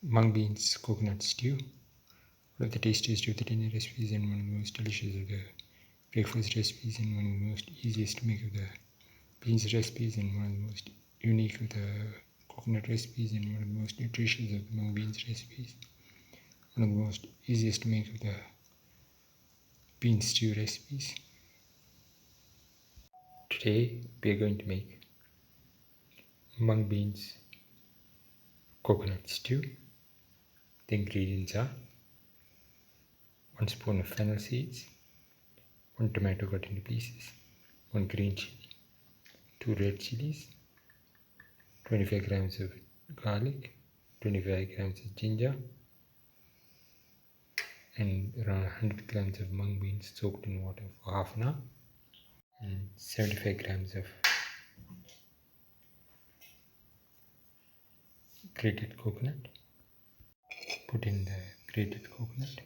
Mung Beans Coconut Stew. One of the tastiest of the dinner recipes and one of the most delicious of the breakfast recipes and one of the most easiest to make of the beans recipes and one of the most unique of the coconut recipes and one of the most nutritious of the mung beans recipes. One of the most easiest to make of the bean stew recipes. Today we are going to make mung beans coconut stew. The ingredients are 1 spoon of fennel seeds, 1 tomato cut into pieces, 1 green chili, 2 red chilies, 25 grams of garlic, 25 grams of ginger, and around 100 grams of mung beans soaked in water for half an hour, and 75 grams of grated coconut. Put in the grated coconut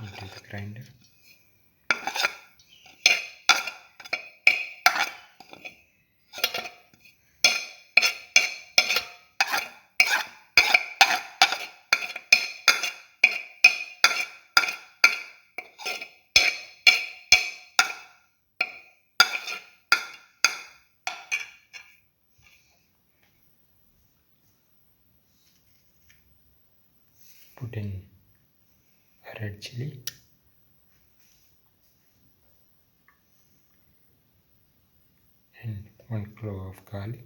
into the grinder. Put in a red chili, and 1 clove of garlic,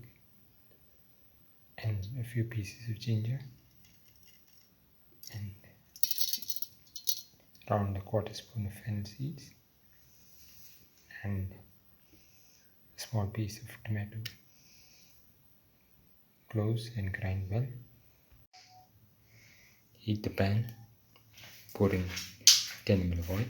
and a few pieces of ginger, and around a quarter spoon of fennel seeds, and a small piece of tomato, cloves, and grind well. Heat the pan, pour in 10 ml of oil.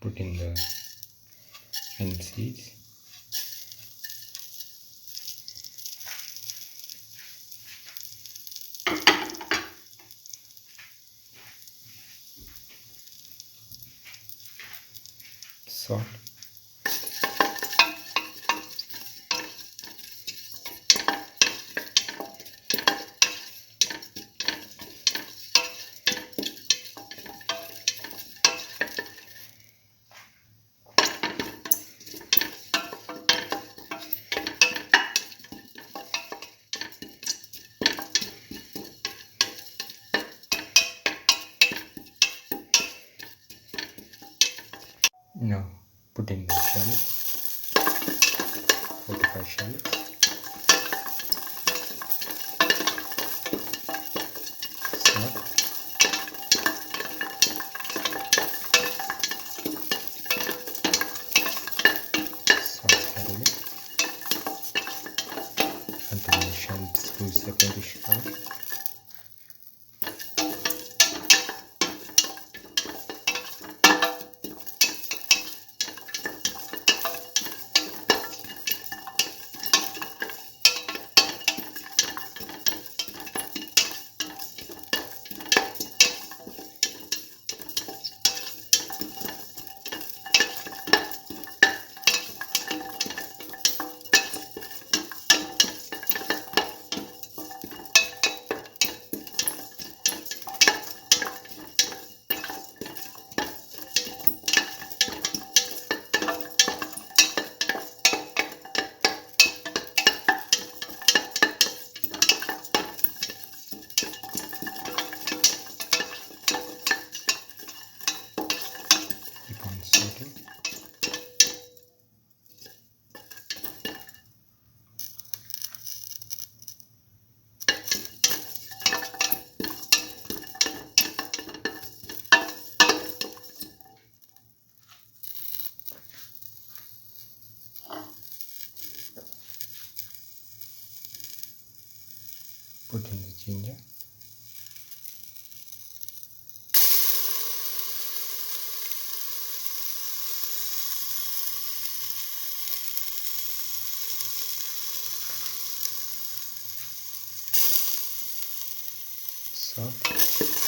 Put in the fennel seeds. Salt. Now put in the shallots, 4 to 5 shallots, salt, salt caramel until the shallots lose the pinkish color. Keep on sauteing. Put in the ginger. Salt.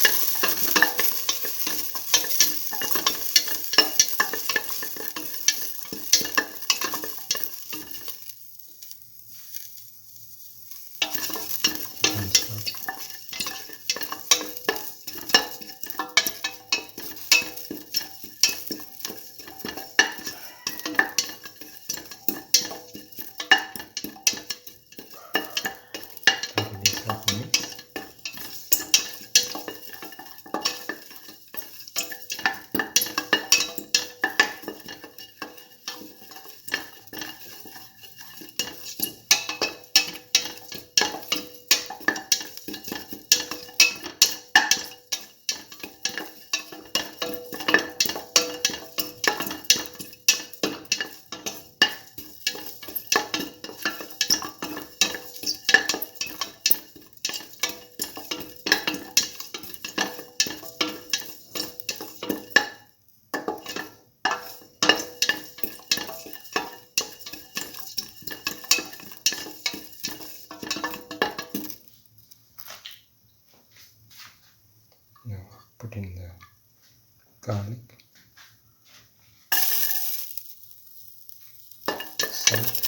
Now put in the garlic, salt,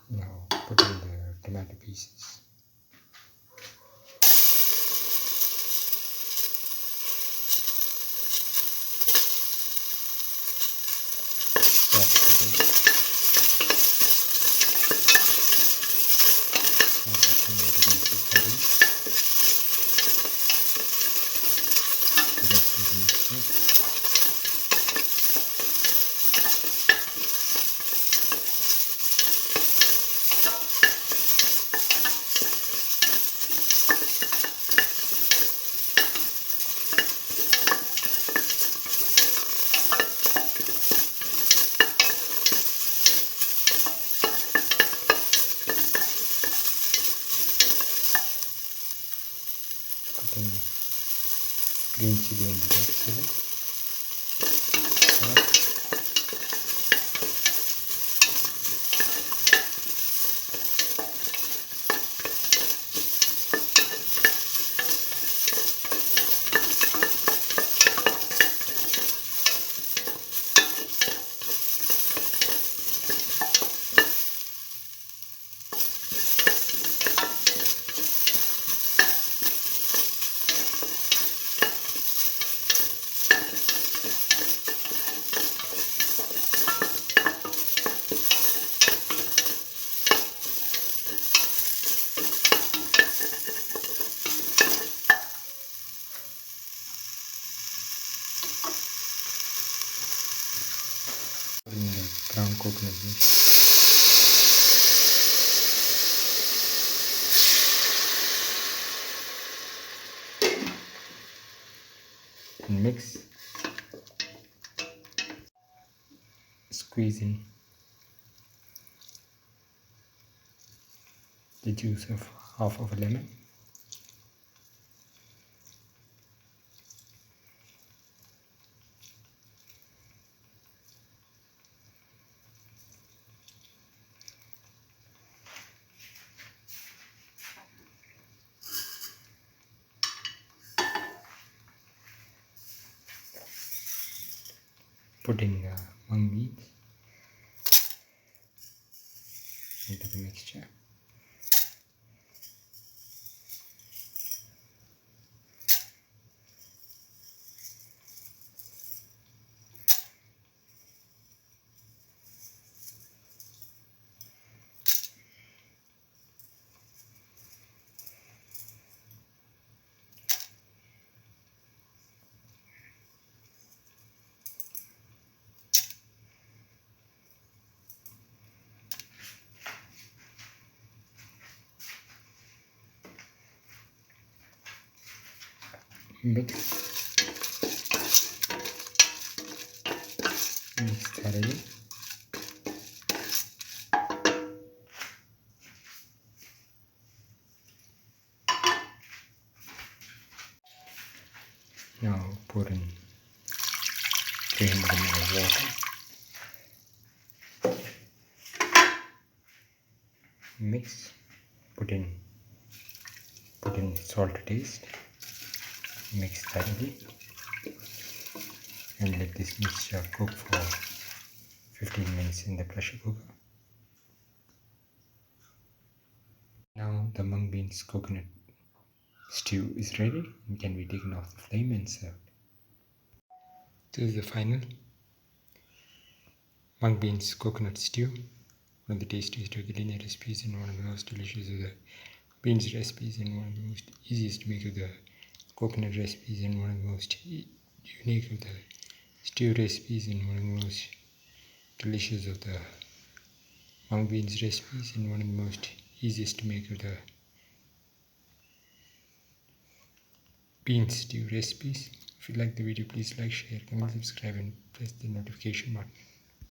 now put in the tomato pieces. Put in green chili and red chili, salt, put in the ground coconut mix. And mix, squeeze in the juice of half of a lemon, put in the mung beans into the mixture. Mix thoroughly. Now pour in 300 ml of water. Mix. Put in salt to taste. Mix thoroughly. and let this mixture cook for 15 minutes in the pressure cooker. Now the mung beans coconut stew is ready and can be taken off the flame and served. This is the final mung beans coconut stew, one of the tastiest culinary recipes and one of the most delicious of the beans recipes and one of the most easiest to make of the coconut recipes and one of the most unique of the stew recipes and one of the most delicious of the mung beans recipes and one of the most easiest to make of the beans stew recipes. If you like the video, please like, share, comment, subscribe and press the notification button.